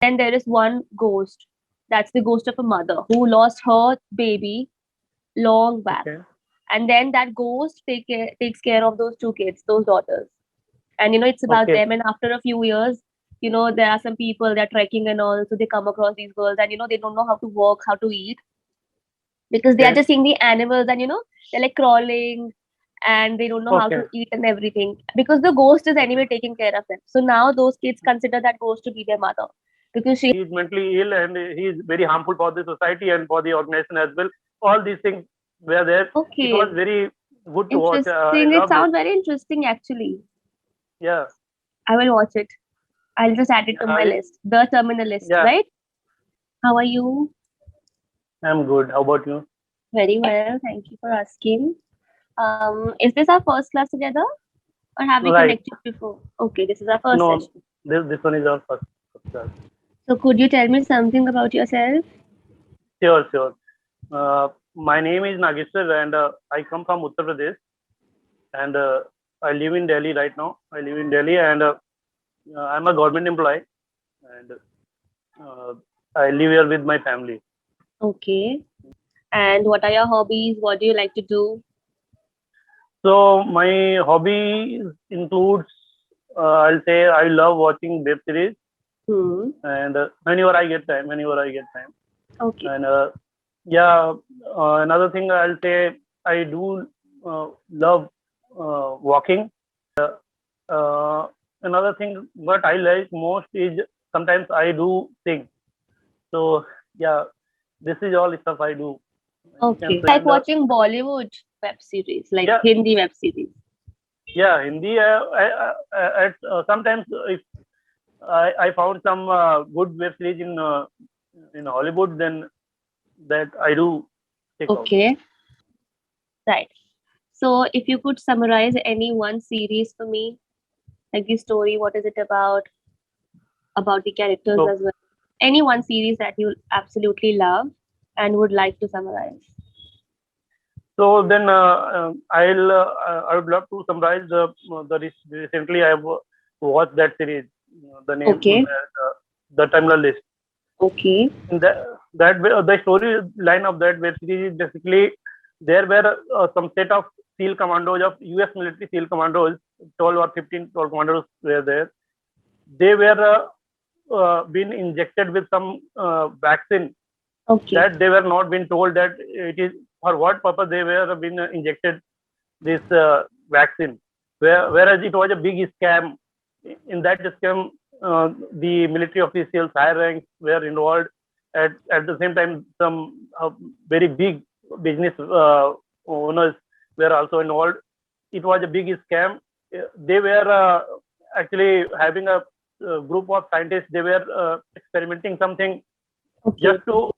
Then there is one ghost. That's the ghost of a mother who lost her baby long back. Okay. And then that ghost takes care of those two kids, those daughters. And it's about Okay. them. And after a few years, there are some people, they're trekking and all, so they come across these girls, and they don't know how to walk, how to eat, because they are Okay. just seeing the animals, and they're like crawling, and they don't know how Okay. to eat and everything, because the ghost is anyway taking care of them. So now those kids consider that ghost to be their mother, because she. He is mentally ill and he is very harmful for the society and for the organization as well. All these things were there. It was Okay, very good to watch. I interesting. It loved it. sounds very interesting, actually. Yeah. I will watch it. I'll just add it to Yeah. my list, the terminal list, Yeah. right? How are you? I'm good. How about you? Very well, thank you for asking. Is this our first class together, or have we Right. connected before? Okay, this is our first No, session. this one is our first class. So could you tell me something about yourself? Sure, sure. My name is Nageshwar and I come from Uttar Pradesh and I live in Delhi right now. I live in Delhi and I'm a government employee and uh, I live here with my family. Okay. And what are your hobbies? What do you like to do? So my hobby includes, I'll say I love watching web series Hmm. and whenever I get time, Okay. and yeah, another thing I'll say I do love walking and another thing what I like most is sometimes I do sing. So yeah, this is all stuff I do. You can Okay. say Like and watching Bollywood web series, like yeah, Hindi web series. yeah, Hindi. At sometimes if I found some good web series in Hollywood, then that I do check out. Okay. Right. So if you could summarize any one series for me, like the story, what is it about the characters So as well. Any one series that you absolutely love and would like to summarize. so then I would love to summarize recently I have watched that series. The name Okay. the terminal list. Okay. In the storyline of that web series is basically there were some set of SEAL commandos of U.S. military SEAL commandos, 12 or 15 SEAL commandos were there. They were been injected with some vaccine Okay. that they were not been told that it is for what purpose they were been injected this vaccine. Whereas it was a big scam. In that scam, the military officials, high ranks were involved. At the same time, some very big business owners were also involved. It was a big scam. They were actually having a group of scientists. They were experimenting something Okay. just to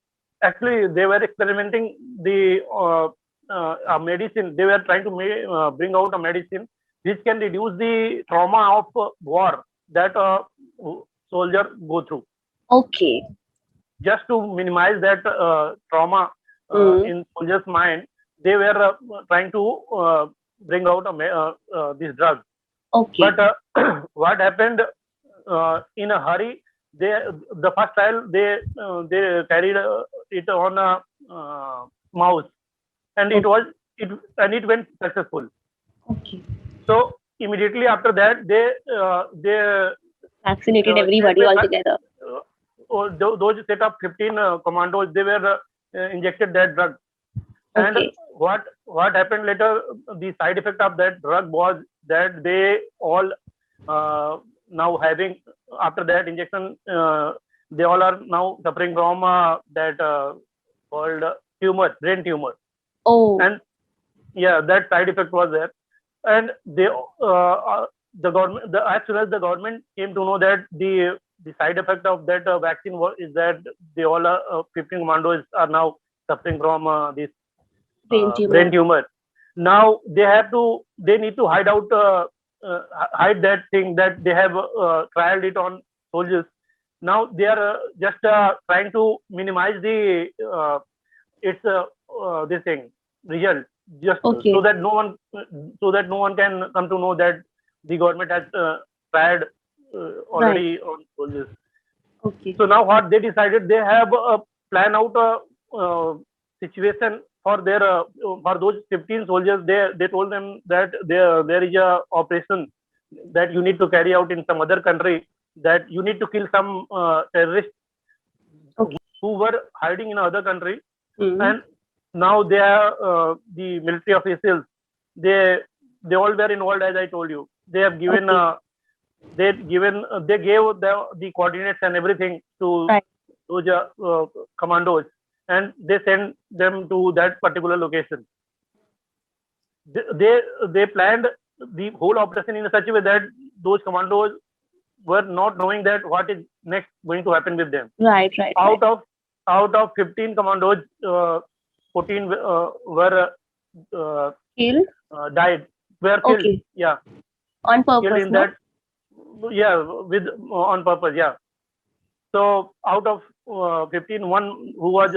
actually they were experimenting the a medicine. They were trying to bring out a medicine which can reduce the trauma of war that soldier go through, Okay. just to minimize that trauma Mm. in soldiers mind. They were trying to bring out this drug, Okay. but what happened in a hurry, they the first trial they carried it on a mouse, and Okay. it and it went successful. Okay. So immediately after that they Vaccinated that everybody way altogether. those set of 15 commandos, they were injected that drug. And Okay. what happened later, the side effect of that drug was that they all uh, now having, after that injection, they all are now suffering from that called brain tumor. Oh. And yeah, that side effect was there. And they the government, as soon as the government came to know that the side effect of that vaccine is that they all are 15 commandos are now suffering from this Brain brain tumor. tumor. Now they need to uh, hide that thing that they have trialed it on soldiers. Now they are just trying to minimize the its this thing result, just Okay. so that no one can come to know that the government has tried Right. already on soldiers. Okay. So now what they decided, they have plan out a situation for their for those 15 soldiers. They told them that there is a operation that you need to carry out in some other country, that you need to kill some terrorists Okay. who were hiding in another country. Hmm. And now they are the military officials. They they all were involved, as I told you. They have given Okay. they gave the coordinates and everything to Right. those commandos, and they sent them to that particular location. They planned the whole operation in such a way that those commandos were not knowing that what is next going to happen with them. Right. Right. Right. Out of 15 commandos, 14 were uh, Killed. died, were killed. Okay. Yeah, On killed purpose, in no? that. Yeah, with on purpose. Yeah. So out of 15, one who was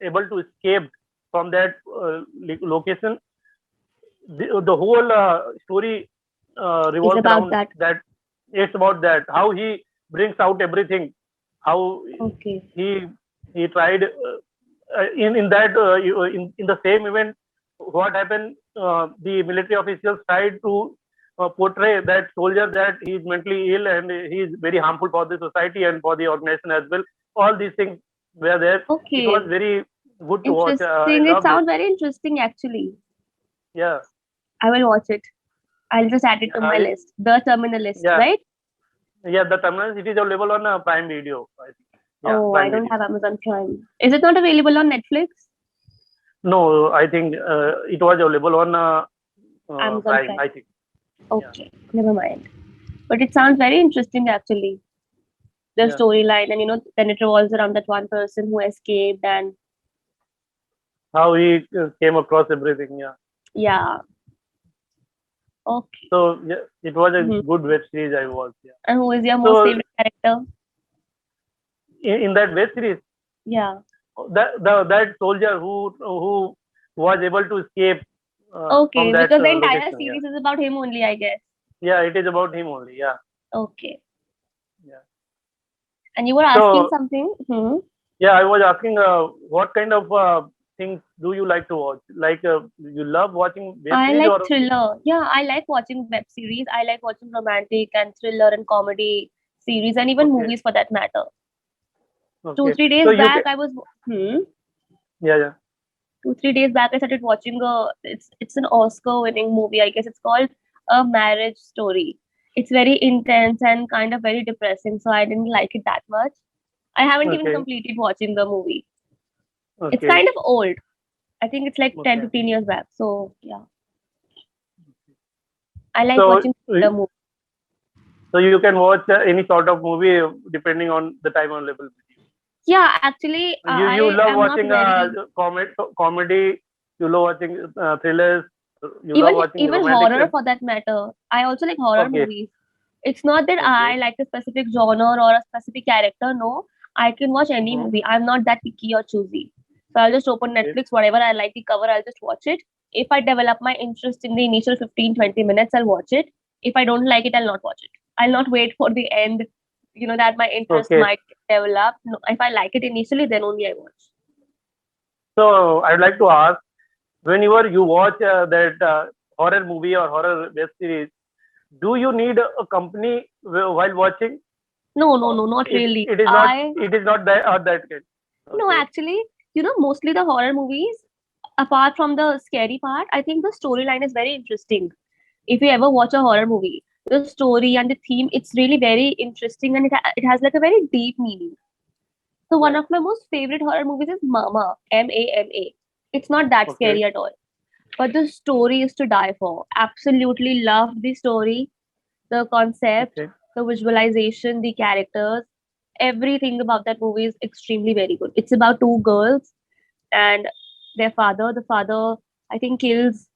able to escape from that location. The whole story It's revolves about around that. that. It's about that, how he brings out everything, how Okay. he tried in that in the same event. What happened? The military officials tried to portray that soldier that he is mentally ill and he is very harmful for the society and for the organization as well. All these things were there. It was Okay. very good to watch. I Interesting. It loved it. sounds very interesting, actually. Yeah, I will watch it. I'll just add it to yeah, my list. The Terminal list, yeah. right? Yeah, the terminals, it is available on Prime Video, I think. Yeah, Oh, I Prime don't Video. have Amazon Prime. Is it not available on Netflix? No, I think it was available on Amazon Prime, Prime. I think. Yeah, Okay, never mind. But it sounds very interesting, actually. The yeah. storyline, and then it revolves around that one person who escaped, and How he came across everything. Yeah. yeah. Okay. So yeah, it was a Mhm. good web series I watched. Yeah. And who is your most So favorite character? in that web series, Yeah. that soldier who was able to escape from Okay, that because the entire location. Yeah. series is about him only, I guess. Yeah, it is about him only. Yeah. Okay. Yeah. And you were asking So something? Hmm. yeah, I was asking, what kind of things do you like to watch? Like, you love watching web I series like or thriller. Yeah, I like watching web series. I like watching romantic and thriller and comedy series and even okay, movies for that matter. Two, okay. three So days you can, back, I was hmm, yeah, yeah. 2, 3 days back I started watching it's an Oscar-winning movie. I guess it's called A Marriage Story. It's very intense and kind of very depressing, so I didn't like it that much. I haven't even Okay, completed watching the movie. It's okay, kind of old. I think it's like 10, okay. 15 years back. So yeah, I like So, watching the movie. so you can watch any sort of movie depending on the time available. Yeah, actually, You I love am not watching very comedy. You love watching thrillers. You love even watching even romantic. horror for that matter. I also like horror Okay, movies. It's not that I okay. like a specific genre or a specific character. No, I can watch any Mm-hmm. movie. I'm not that picky or choosy. So I'll just open Okay, Netflix, whatever I like the cover, I'll just watch it. If I develop my interest in the initial 15, 20 minutes, I'll watch it. If I don't like it, I'll not watch it. I'll not wait for the end, that my interest okay. might develop. No, if I like it initially, then only I watch. So I'd like to ask, whenever you watch that horror movie or horror web series, do you need a company while watching? No, no, Or no, not really. it is not that or that kind. No, Okay, actually, mostly the horror movies, apart from the scary part, I think the storyline is very interesting. If you ever watch a horror movie, the story and the theme, it's really very interesting, and it has like a very deep meaning. So one right. of my most favorite horror movies is Mama, Mama. It's not that Okay, scary at all, but the story is to die for. Absolutely loved the story, the concept, okay, the visualization, the characters, everything about that movie is extremely very good. It's about two girls and their father. The father, I think, kills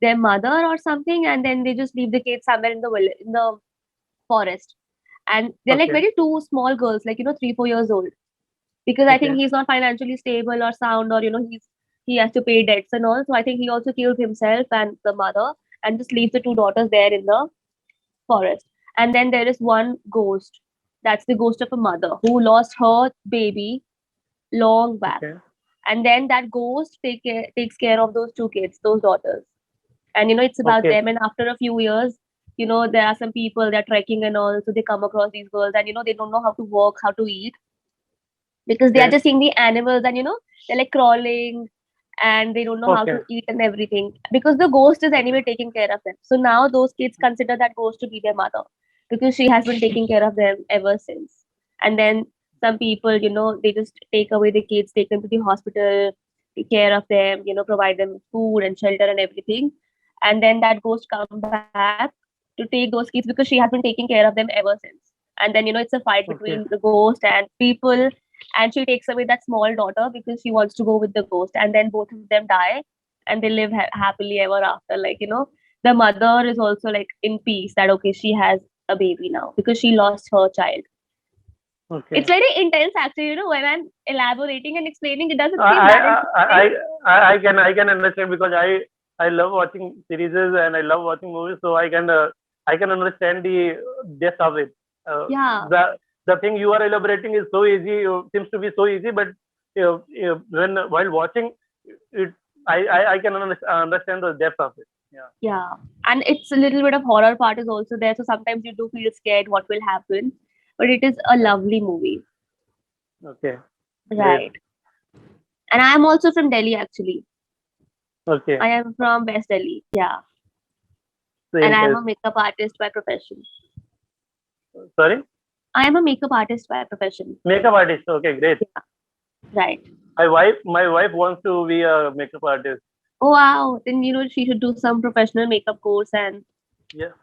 their mother or something, and then they just leave the kids somewhere in the in the forest. And they're like okay, very two small girls, like 3, 4 years old, because I think okay, he's not financially stable or sound, or he has to pay debts and all. So I think he also kills himself and the mother, and just leaves the two daughters there in the forest. And then there is one ghost. That's the ghost of a mother who lost her baby long back. Okay. And then that ghost takes care of those two kids, those daughters. And it's about Okay. them. And after a few years, there are some people, they're trekking and all, so they come across these girls, and they don't know how to walk, how to eat, because they are Okay. just seeing the animals, and they're like crawling, and they don't know how Okay. to eat and everything, because the ghost is anyway taking care of them. So now those kids consider that ghost to be their mother, because she has been taking care of them ever since. And then some people, they just take away the kids, take them to the hospital, take care of them, provide them food and shelter and everything. And then that ghost come back to take those kids, because she has been taking care of them ever since. And then it's a fight between Okay. the ghost and people, and she takes away that small daughter because she wants to go with the ghost, and then both of them die, and they live happily ever after. Like, the mother is also like in peace that okay, she has a baby now because she lost her child. It's Okay. very intense actually. When I'm elaborating and explaining, it doesn't seem I that I interesting. I can understand, because I love watching series and I love watching movies, so I can understand the depth of it. Yeah, The thing you are elaborating is so easy, seems to be so easy, but when while watching it, I can understand the depth of it. Yeah. yeah. And it's a little bit of horror part is also there, so sometimes you do feel scared what will happen, but it is a lovely movie. Okay. Great. Right. And I am also from Delhi actually. Okay. I am from West Delhi. Yeah. And Same I am place. a makeup artist by profession. Sorry. I am a makeup artist by profession. Makeup artist. Okay. Great. Yeah. Right. My wife wants to be a makeup artist. Oh wow. Then she should do some professional makeup course and Yeah.